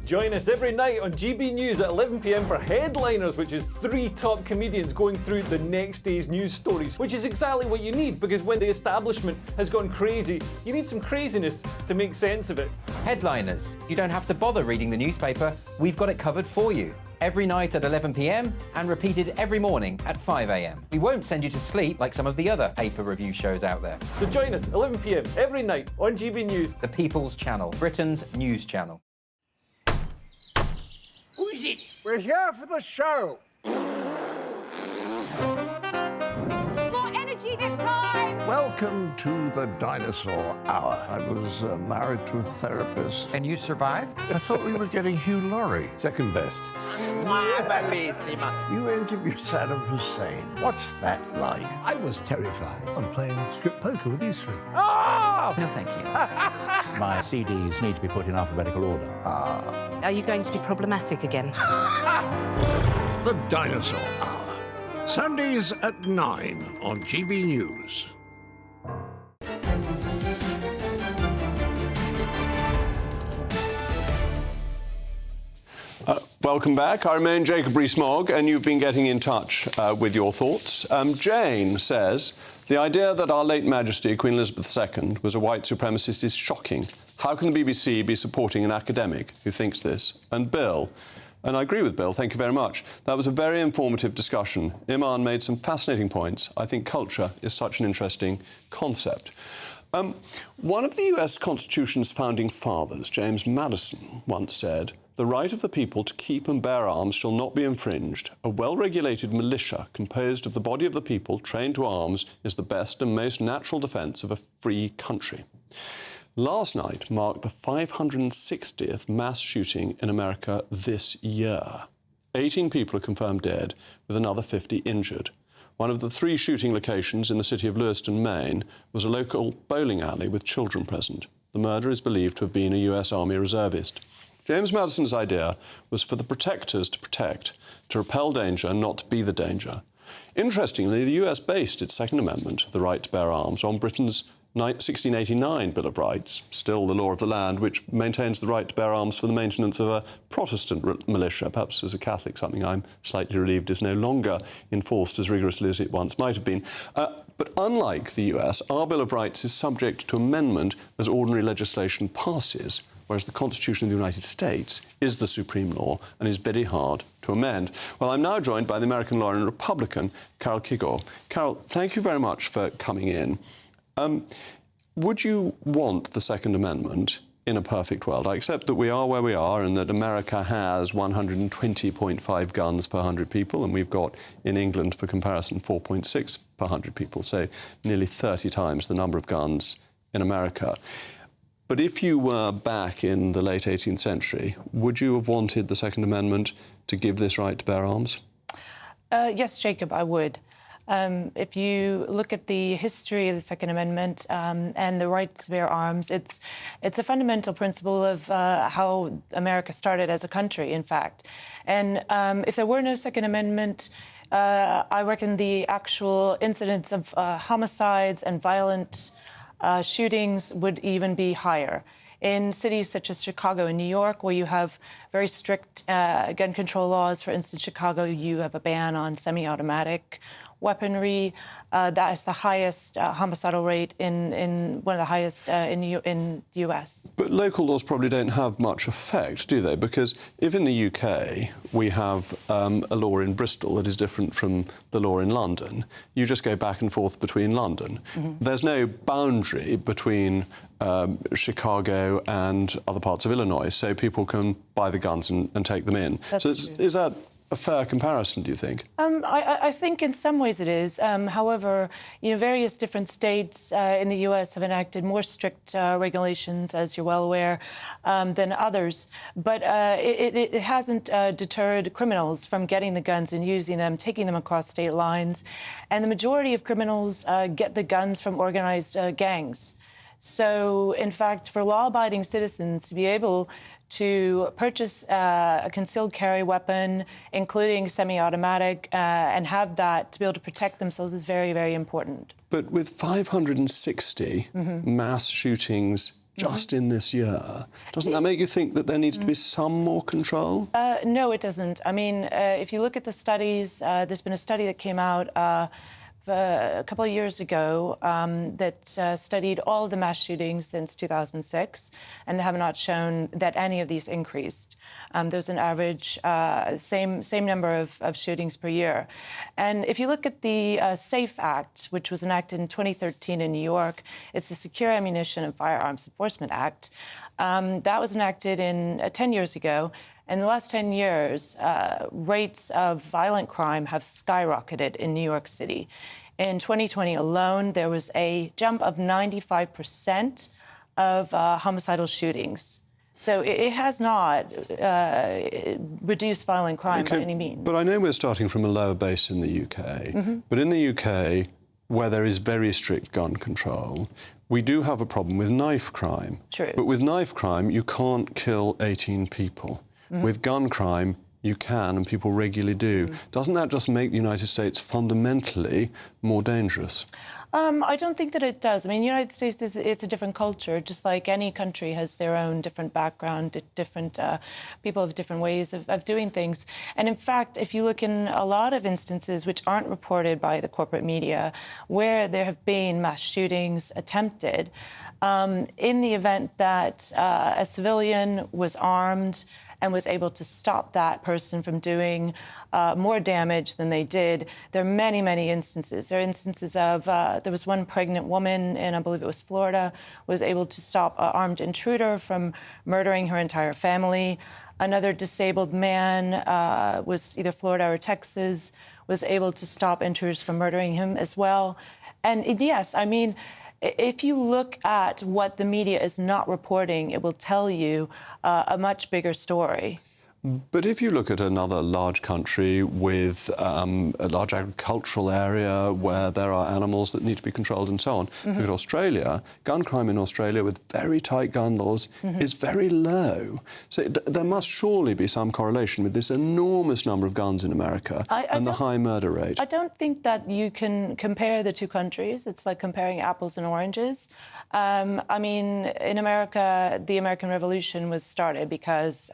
Join us every night on GB News at 11 p.m. for Headliners, which is 3 top comedians going through the next day's news stories, which is exactly what you need, because when the establishment has gone crazy, you need some craziness to make sense of it. Headliners. You don't have to bother reading the newspaper. We've got it covered for you. Every night at 11 p.m. and repeated every morning at 5 a.m. We won't send you to sleep like some of the other paper review shows out there. So join us 11 p.m. every night on GB News. The People's Channel, Britain's news channel. Who is it? We're here for the show. More energy this time! Welcome to the dinosaur hour. I was married to a therapist. And you survived? I thought we were getting Hugh Laurie. Second best. Bellissima. You interviewed Saddam Hussein. What's that like? I was terrified. I'm playing strip poker with these three. Ah! No, thank you. My CDs need to be put in alphabetical order. Are you going to be problematic again? The Dinosaur Hour. Sundays at 9 on GB News. Welcome back. I remain Jacob Rees-Mogg, and you've been getting in touch with your thoughts. Jane says, the idea that our late Majesty, Queen Elizabeth II, was a white supremacist is shocking. How can the BBC be supporting an academic who thinks this? And Bill, and I agree with Bill, thank you very much. That was a very informative discussion. Iman made some fascinating points. I think culture is such an interesting concept. One of the US Constitution's founding fathers, James Madison, once said, the right of the people to keep and bear arms shall not be infringed. A well-regulated militia composed of the body of the people trained to arms is the best and most natural defence of a free country. Last night marked the 560th mass shooting in America this year. 18 people are confirmed dead, with another 50 injured. One of the 3 shooting locations in the city of Lewiston, Maine, was a local bowling alley with children present. The murderer is believed to have been a US Army reservist. James Madison's idea was for the protectors to protect, to repel danger, not to be the danger. Interestingly, the US based its Second Amendment, the right to bear arms, on Britain's 1689 Bill of Rights, still the law of the land, which maintains the right to bear arms for the maintenance of a Protestant militia. Perhaps as a Catholic, something I'm slightly relieved is no longer enforced as rigorously as it once might have been. But unlike the US, our Bill of Rights is subject to amendment as ordinary legislation passes, whereas the Constitution of the United States is the supreme law and is very hard to amend. Well, I'm now joined by the American lawyer and Republican, Carol Kigor. Carol, thank you very much for coming in. Would you want the Second Amendment in a perfect world? I accept that we are where we are and that America has 120.5 guns per 100 people, and we've got, in England, for comparison, 4.6 per 100 people, so nearly 30 times the number of guns in America. But if you were back in the late 18th century, would you have wanted the Second Amendment to give this right to bear arms? Yes, Jacob, I would. If you look at the history of the Second Amendment and the right to bear arms, it's a fundamental principle of how America started as a country, in fact. And if there were no Second Amendment, I reckon the actual incidence of homicides and violent shootings would even be higher. In cities such as Chicago and New York, where you have very strict gun control laws, for instance, Chicago, you have a ban on semi-automatic weaponry. That is the highest homicidal rate in one of the highest in the US. But local laws probably don't have much effect, do they? Because if in the UK we have a law in Bristol that is different from the law in London, you just go back and forth between London. Mm-hmm. There's no boundary between Chicago and other parts of Illinois, so people can buy the guns and take them in. That's so true. Is that a fair comparison, do you think? I think in some ways it is. However, various different states in the US have enacted more strict regulations, as you're well aware, than others. But it hasn't deterred criminals from getting the guns and using them, taking them across state lines. And the majority of criminals get the guns from organized gangs. So, in fact, for law-abiding citizens to be able to purchase a concealed carry weapon, including semi-automatic, and have that to be able to protect themselves is very, very important. But with 560 mass shootings just in this year. Doesn't that make you think that there needs to be some more control? No, it doesn't. I mean, if you look at the studies, there's been a study that came out a couple of years ago that studied all of the mass shootings since 2006, and they have not shown that any of these increased. There's an average same number of shootings per year. And if you look at the SAFE Act, which was enacted in 2013 in New York, it's the Secure Ammunition and Firearms Enforcement Act. That was enacted 10 years ago. In the last 10 years, rates of violent crime have skyrocketed in New York City. In 2020 alone, there was a jump of 95% of homicidal shootings. So it has not reduced violent crime by any means. But I know we're starting from a lower base in the UK. But in the UK, where there is very strict gun control, we do have a problem with knife crime. True. But with knife crime, you can't kill 18 people. With gun crime, you can, and people regularly do. Doesn't that just make the United States fundamentally more dangerous? I don't think that it does. I mean, the United States, it's a different culture, just like any country has their own different background, different people have different ways of doing things. And in fact, if you look in a lot of instances which aren't reported by the corporate media, where there have been mass shootings attempted, in the event that a civilian was armed and was able to stop that person from doing more damage than they did. There are many, many instances. There are instances of, there was one pregnant woman in, I believe it was Florida, was able to stop an armed intruder from murdering her entire family. Another disabled man was either Florida or Texas, was able to stop intruders from murdering him as well. And yes, I mean, if you look at what the media is not reporting, it will tell you a much bigger story. But if you look at another large country with a large agricultural area where there are animals that need to be controlled and so on, look at Australia, gun crime in Australia with very tight gun laws is very low. So there must surely be some correlation with this enormous number of guns in America and the high murder rate. I don't think that you can compare the two countries. It's like comparing apples and oranges. I mean, in America, the American Revolution was started because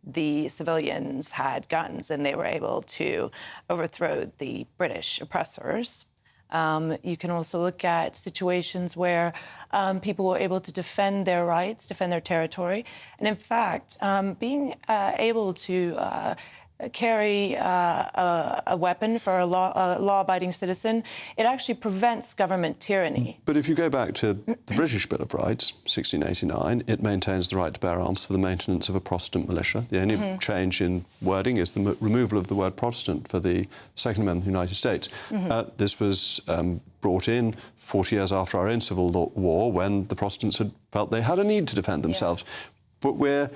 the civilians had guns and they were able to overthrow the British oppressors. You can also look at situations where people were able to defend their rights, defend their territory. And in fact, being able to carry a weapon for a law-abiding citizen, it actually prevents government tyranny. But if you go back to the British Bill of Rights, 1689, it maintains the right to bear arms for the maintenance of a Protestant militia. The only change in wording is the removal of the word Protestant for the Second Amendment of the United States. This was brought in 40 years after our own Civil War, when the Protestants had felt they had a need to defend themselves. But we're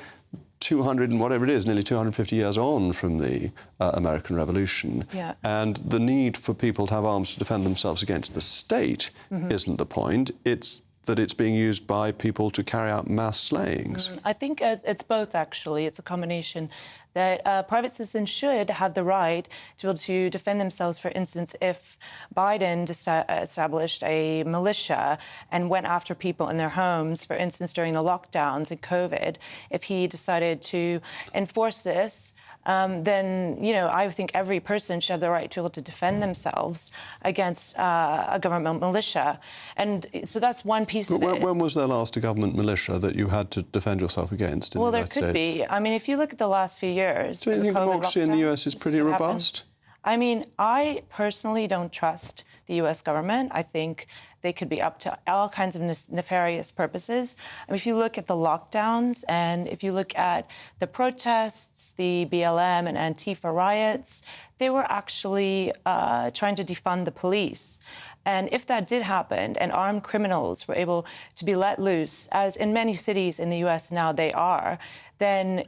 200 and whatever it is, nearly 250 years on from the American Revolution. And the need for people to have arms to defend themselves against the state isn't the point. It's that it's being used by people to carry out mass slayings. I think it's both, actually. It's a combination that private citizens should have the right to be able to defend themselves. For instance, if Biden established a militia and went after people in their homes, for instance, during the lockdowns and COVID, if he decided to enforce this, then, you know, I think every person should have the right to be able to defend themselves against a government militia. And so that's one piece of it. When was there last a government militia that you had to defend yourself against in the United States? Well, there could be. I mean, if you look at the last few years... Do you think democracy in the US is pretty robust? I mean, I personally don't trust the US government. I think they could be up to all kinds of nefarious purposes. I mean, if you look at the lockdowns and if you look at the protests, the BLM and Antifa riots, they were actually trying to defund the police. And if that did happen and armed criminals were able to be let loose, as in many cities in the US now they are, then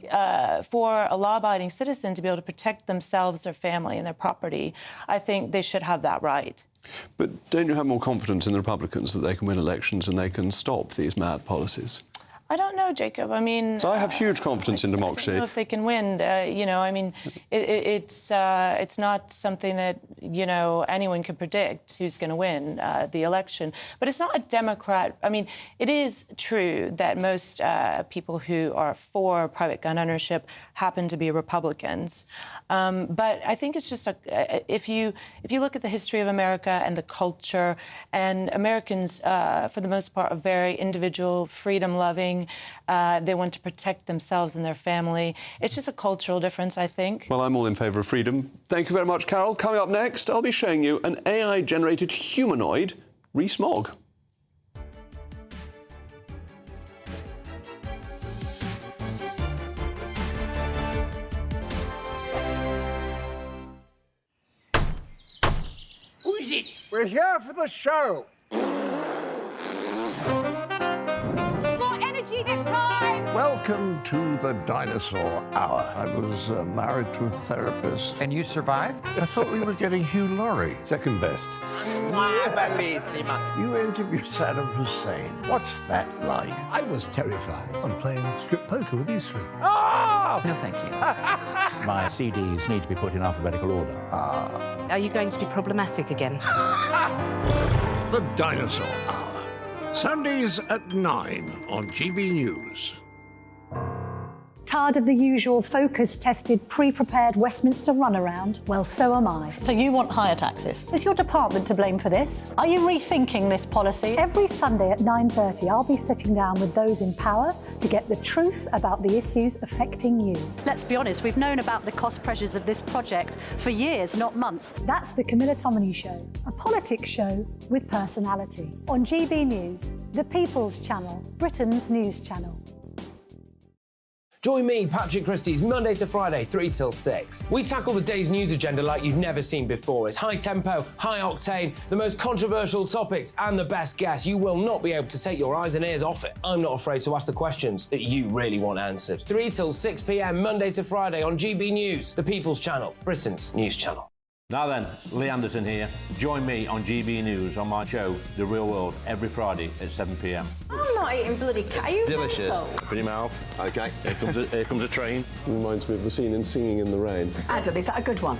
for a law-abiding citizen to be able to protect themselves, their family and their property, I think they should have that right. But don't you have more confidence in the Republicans that they can win elections and they can stop these mad policies? I don't know, Jacob. I mean... So I have huge confidence in democracy. I don't know if they can win. You know, I mean, it's not something that, you know, anyone can predict who's going to win the election. But it's not a Democrat. I mean, it is true that most people who are for private gun ownership happen to be Republicans. But I think it's just if you look at the history of America and the culture, and Americans, for the most part, are very individual, freedom-loving. They want to protect themselves and their family. It's just a cultural difference, I think. Well, I'm all in favour of freedom. Thank you very much, Carol. Coming up next, I'll be showing you an AI-generated humanoid, Rees-Mogg. Who is it? We're here for the show. More energy this time! Welcome to the dinosaur hour. I was married to a therapist. And you survived? I thought we were getting Hugh Laurie. Second best. You interviewed Saddam Hussein. What's that like? I was terrified. I'm playing strip poker with these three. Oh! No, thank you. My CDs need to be put in alphabetical order. Are you going to be problematic again? The Dinosaur Hour. Sundays at 9 on GB News. Tired of the usual focus-tested, pre-prepared Westminster runaround? Well, so am I. So you want higher taxes? Is your department to blame for this? Are you rethinking this policy? Every Sunday at 9:30, I'll be sitting down with those in power to get the truth about the issues affecting you. Let's be honest, we've known about the cost pressures of this project for years, not months. That's the Camilla Tominey Show, a politics show with personality. On GB News, the People's Channel, Britain's news channel. Join me, Patrick Christie's, Monday to Friday, 3 till 6. We tackle the day's news agenda like you've never seen before. It's high tempo, high octane, the most controversial topics, and the best guests. You will not be able to take your eyes and ears off it. I'm not afraid to ask the questions that you really want answered. 3 till 6 p.m, Monday to Friday on GB News, the People's Channel, Britain's news channel. Now then, Lee Anderson here. Join me on GB News on my show, The Real World, every Friday at 7 p.m. I'm not eating bloody cat. Are you Delicious. mental? Open your mouth. OK, here comes a train. Reminds me of the scene in Singing in the Rain. Adam, is that a good one?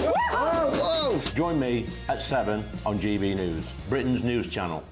Whoa! Join me at 7 on GB News, Britain's news channel.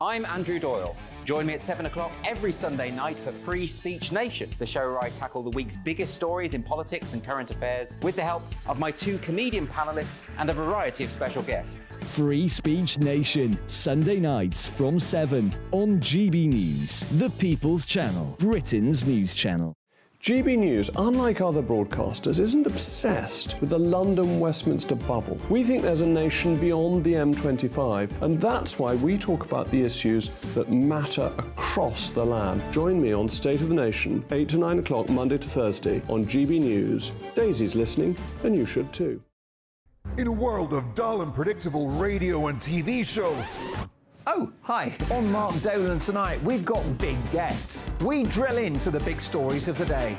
I'm Andrew Doyle. Join me at 7 o'clock every Sunday night for Free Speech Nation, the show where I tackle the week's biggest stories in politics and current affairs with the help of my 2 comedian panellists and a variety of special guests. Free Speech Nation, Sunday nights from 7 on GB News, the People's Channel, Britain's news channel. GB News, unlike other broadcasters, isn't obsessed with the London-Westminster bubble. We think there's a nation beyond the M25, and that's why we talk about the issues that matter across the land. Join me on State of the Nation, 8 to 9 o'clock, Monday to Thursday, on GB News. Daisy's listening, and you should too. In a world of dull and predictable radio and TV shows, Oh, hi. On Mark Dolan tonight, we've got big guests. We drill into the big stories of the day.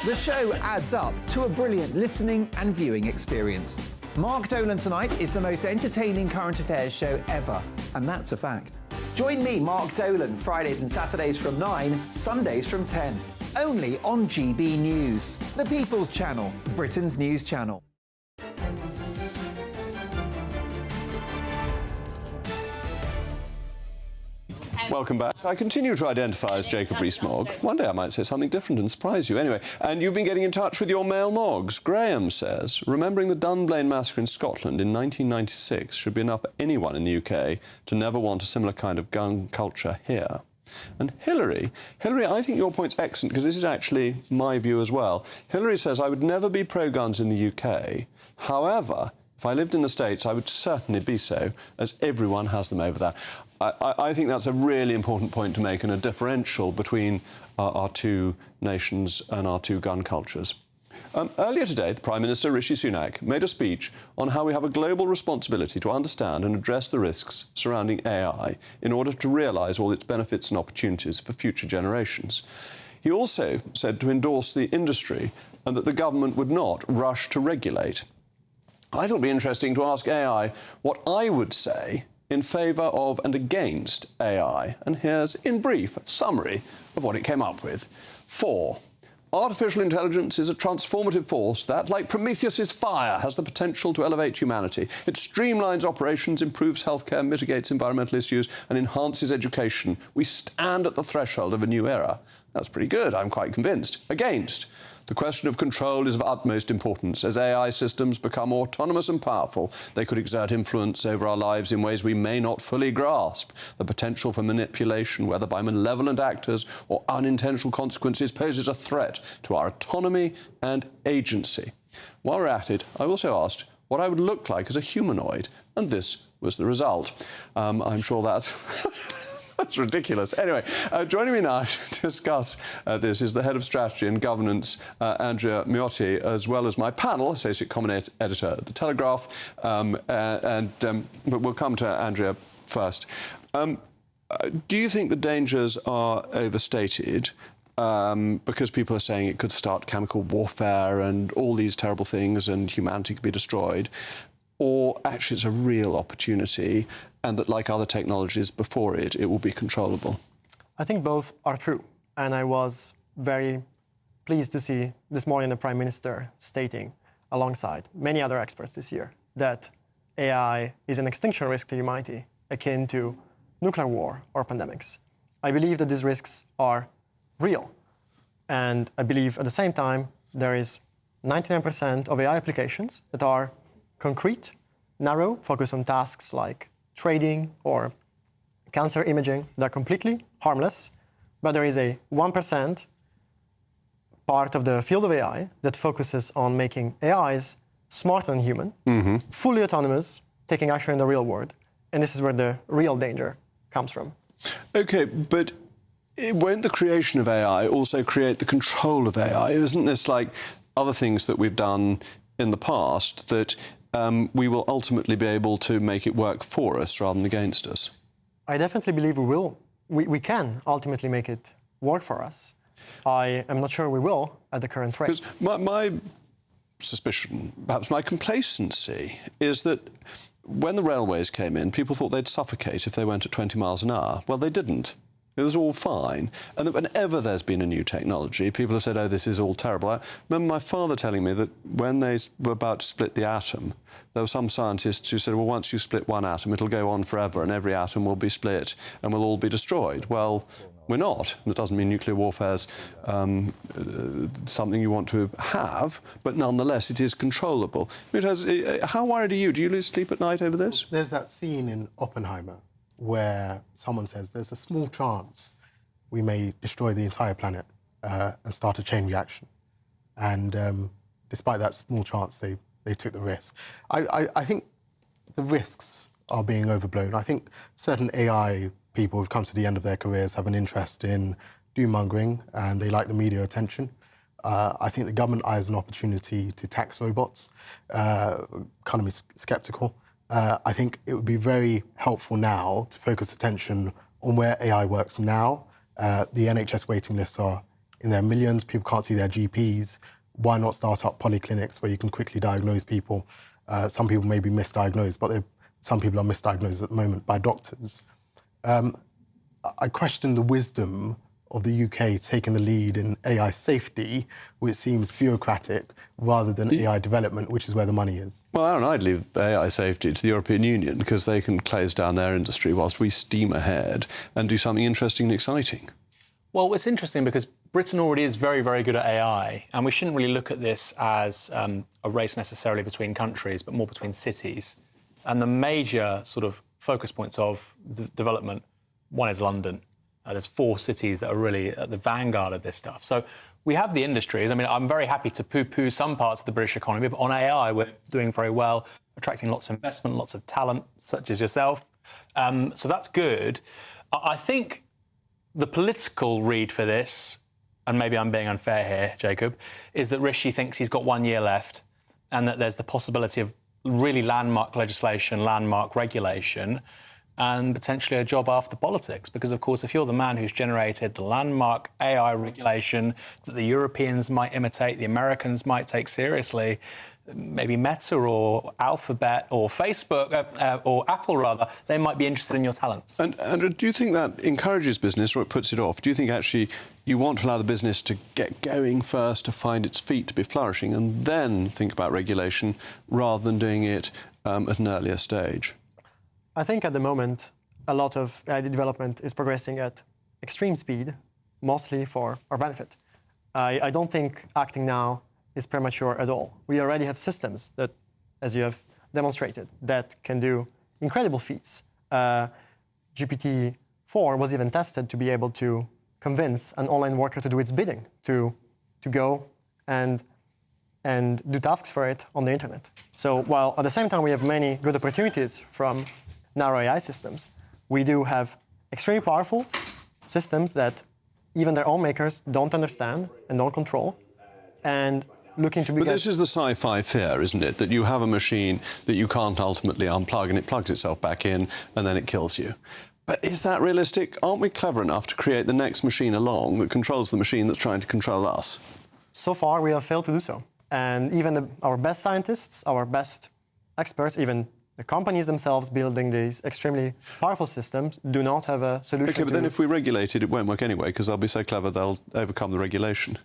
The show adds up to a brilliant listening and viewing experience. Mark Dolan Tonight is the most entertaining current affairs show ever, and that's a fact. Join me, Mark Dolan, Fridays and Saturdays from 9, Sundays from 10. Only on GB News, the People's Channel, Britain's news channel. Welcome back. I continue to identify as Jacob Rees-Mogg. One day I might say something different and surprise you. Anyway, and you've been getting in touch with your male Moggs. Graham says, remembering the Dunblane massacre in Scotland in 1996 should be enough for anyone in the UK to never want a similar kind of gun culture here. And Hillary, I think your point's excellent, because this is actually my view as well. Hillary says, I would never be pro-guns in the UK. However, if I lived in the States, I would certainly be so, as everyone has them over there. I think that's a really important point to make, and a differential between our two nations and our two gun cultures. Earlier today, the Prime Minister, Rishi Sunak, made a speech on how we have a global responsibility to understand and address the risks surrounding AI in order to realise all its benefits and opportunities for future generations. He also said to endorse the industry and that the government would not rush to regulate. I thought it would be interesting to ask AI what I would say in favour of and against AI. And here's, in brief, a summary of what it came up with. 4. Artificial intelligence is a transformative force that, like Prometheus's fire, has the potential to elevate humanity. It streamlines operations, improves healthcare, mitigates environmental issues, and enhances education. We stand at the threshold of a new era. That's pretty good, I'm quite convinced. Against. The question of control is of utmost importance. As AI systems become autonomous and powerful, they could exert influence over our lives in ways we may not fully grasp. The potential for manipulation, whether by malevolent actors or unintentional consequences, poses a threat to our autonomy and agency. While we're at it, I also asked what I would look like as a humanoid, and this was the result. I'm sure that's... That's ridiculous. Anyway, joining me now to discuss this is the Head of Strategy and Governance, Andrea Miotti, as well as my panel, Associate Comment Editor at The Telegraph. But we'll come to Andrea first. Do you think the dangers are overstated? Because people are saying it could start chemical warfare and all these terrible things and humanity could be destroyed? Or actually it's a real opportunity and that, like other technologies before it, it will be controllable? I think both are true. And I was very pleased to see this morning the Prime Minister stating, alongside many other experts this year, that AI is an extinction risk to humanity, akin to nuclear war or pandemics. I believe that these risks are real. And I believe at the same time, there is 99% of AI applications that are concrete, narrow, focus on tasks like trading or cancer imaging. They're completely harmless, but there is a 1% part of the field of AI that focuses on making AIs smarter than human, fully autonomous, taking action in the real world. And this is where the real danger comes from. OK, but won't the creation of AI also create the control of AI? Isn't this like other things that we've done in the past, that we will ultimately be able to make it work for us rather than against us? I definitely believe we will. We can ultimately make it work for us. I am not sure we will at the current rate. Because my suspicion, perhaps my complacency, is that when the railways came in, people thought they'd suffocate if they went at 20 miles an hour. Well, they didn't. It was all fine. And that whenever there's been a new technology, people have said, oh, this is all terrible. I remember my father telling me that when they were about to split the atom, there were some scientists who said, well, once you split one atom, it'll go on forever and every atom will be split and we'll all be destroyed. Well, we're not. And it doesn't mean nuclear warfare's something you want to have, but nonetheless, it is controllable. How worried are you? Do you lose sleep at night over this? There's that scene in Oppenheimer where someone says there's a small chance we may destroy the entire planet and start a chain reaction. And despite that small chance, they took the risk. I think the risks are being overblown. I think certain AI people who've come to the end of their careers have an interest in doom-mongering and they like the media attention. I think the government eyes an opportunity to tax robots. Economy is sceptical. I think it would be very helpful now to focus attention on where AI works now. The NHS waiting lists are in their millions. People can't see their GPs. Why not start up polyclinics where you can quickly diagnose people? Some people may be misdiagnosed, but some people are misdiagnosed at the moment by doctors. I question the wisdom of the UK taking the lead in AI safety, which seems bureaucratic, rather than AI development, which is where the money is. Well, Aaron, I'd leave AI safety to the European Union because they can close down their industry whilst we steam ahead and do something interesting and exciting. Well, it's interesting because Britain already is very, very good at AI, and we shouldn't really look at this as a race necessarily between countries, but more between cities. And the major sort of focus points of the development, one is London. There's 4 cities that are really at the vanguard of this stuff. So we have the industries. I mean, I'm very happy to poo-poo some parts of the British economy, but on AI, we're doing very well, attracting lots of investment, lots of talent, such as yourself. So that's good. I think the political read for this, and maybe I'm being unfair here, Jacob, is that Rishi thinks he's got 1 year left and that there's the possibility of really landmark legislation, landmark regulation, and potentially a job after politics. Because, of course, if you're the man who's generated the landmark AI regulation that the Europeans might imitate, the Americans might take seriously, maybe Meta or Alphabet or Facebook, or Apple rather, they might be interested in your talents. And Andrew, do you think that encourages business or it puts it off? Do you think actually you want to allow the business to get going first, to find its feet, to be flourishing, and then think about regulation rather than doing it at an earlier stage? I think at the moment, a lot of AI development is progressing at extreme speed, mostly for our benefit. I don't think acting now is premature at all. We already have systems that, as you have demonstrated, that can do incredible feats. GPT-4 was even tested to be able to convince an online worker to do its bidding, to go and do tasks for it on the internet. So while at the same time we have many good opportunities from narrow AI systems, we do have extremely powerful systems that even their own makers don't understand and don't control, and looking to be... But this is the sci-fi fear, isn't it? That you have a machine that you can't ultimately unplug and it plugs itself back in and then it kills you. But is that realistic? Aren't we clever enough to create the next machine along that controls the machine that's trying to control us? So far, we have failed to do so. And even our best scientists, our best experts, even the companies themselves building these extremely powerful systems do not have a solution. OK, but then if we regulate it, it won't work anyway, because they'll be so clever they'll overcome the regulation.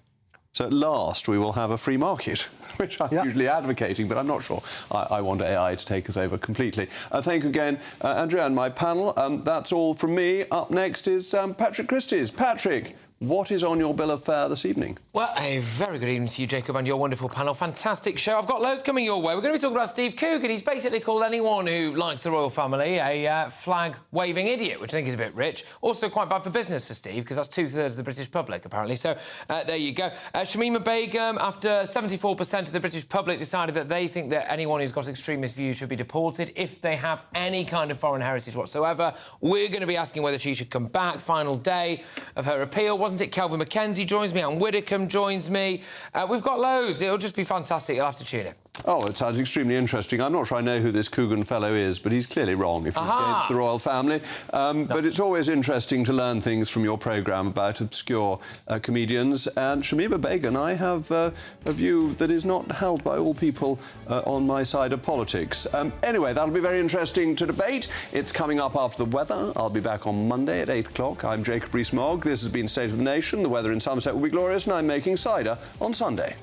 So at last, we will have a free market, which I'm usually advocating, but I'm not sure I want AI to take us over completely. Thank you again, Andrea, and my panel. That's all from me. Up next is Patrick Christys. Patrick, what is on your bill of fare this evening? Well, a very good evening to you, Jacob, and your wonderful panel. Fantastic show. I've got loads coming your way. We're going to be talking about Steve Coogan. He's basically called anyone who likes the royal family a flag-waving idiot, which I think is a bit rich. Also quite bad for business for Steve, because that's 2/3 of the British public, apparently. So there you go. Shamima Begum, after 74% of the British public decided that they think that anyone who's got extremist views should be deported if they have any kind of foreign heritage whatsoever. We're going to be asking whether she should come back. Final day of her appeal. Wasn't it? Kelvin McKenzie joins me, and Widdicombe joins me. We've got loads. It'll just be fantastic. You'll have to tune in. Oh, it sounds extremely interesting. I'm not sure I know who this Coogan fellow is, but he's clearly wrong if he's against the royal family. But it's always interesting to learn things from your programme about obscure comedians. And Shamima Begum, I have a view that is not held by all people on my side of politics. Anyway, that'll be very interesting to debate. It's coming up after the weather. I'll be back on Monday at 8 o'clock. I'm Jacob Rees-Mogg. This has been State of the Nation. The weather in Somerset will be glorious, and I'm making cider on Sunday.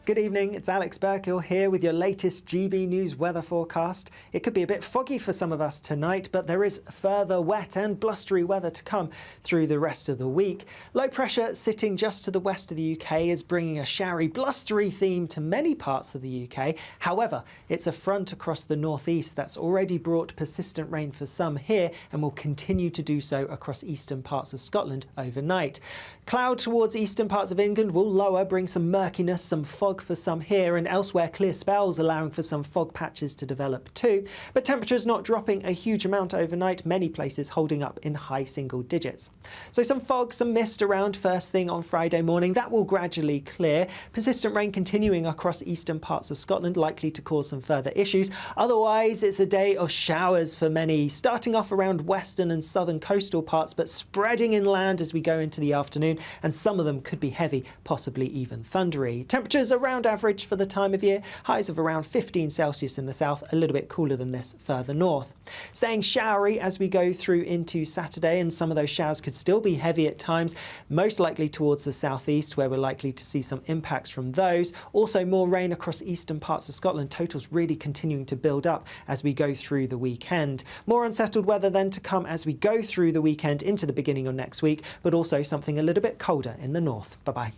Good evening, it's Alex Burkill here with your latest GB News weather forecast. It could be a bit foggy for some of us tonight, but there is further wet and blustery weather to come through the rest of the week. Low pressure sitting just to the west of the UK is bringing a showery, blustery theme to many parts of the UK. However, it's a front across the northeast that's already brought persistent rain for some here and will continue to do so across eastern parts of Scotland overnight. Cloud towards eastern parts of England will lower, bring some murkiness, some fog for some here, and elsewhere clear spells allowing for some fog patches to develop too. But temperatures not dropping a huge amount overnight, many places holding up in high single digits. So some fog, some mist around first thing on Friday morning. That will gradually clear. Persistent rain continuing across eastern parts of Scotland, likely to cause some further issues. Otherwise, it's a day of showers for many, starting off around western and southern coastal parts, but spreading inland as we go into the afternoon, and some of them could be heavy, possibly even thundery. Temperatures around average for the time of year, highs of around 15 Celsius in the south, a little bit cooler than this further north. Staying showery as we go through into Saturday, and some of those showers could still be heavy at times, most likely towards the southeast, where we're likely to see some impacts from those. Also more rain across eastern parts of Scotland, totals really continuing to build up as we go through the weekend. More unsettled weather then to come as we go through the weekend into the beginning of next week, but also something a little bit colder in the north. Bye-bye.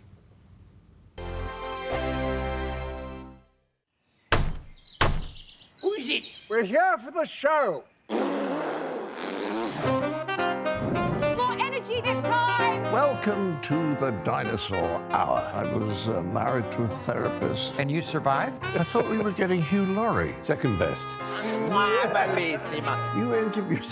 Who is it? We're here for the show. More energy this time! Welcome to the dinosaur hour. I was married to a therapist. And you survived? I thought we were getting Hugh Laurie. Second best. You interviewed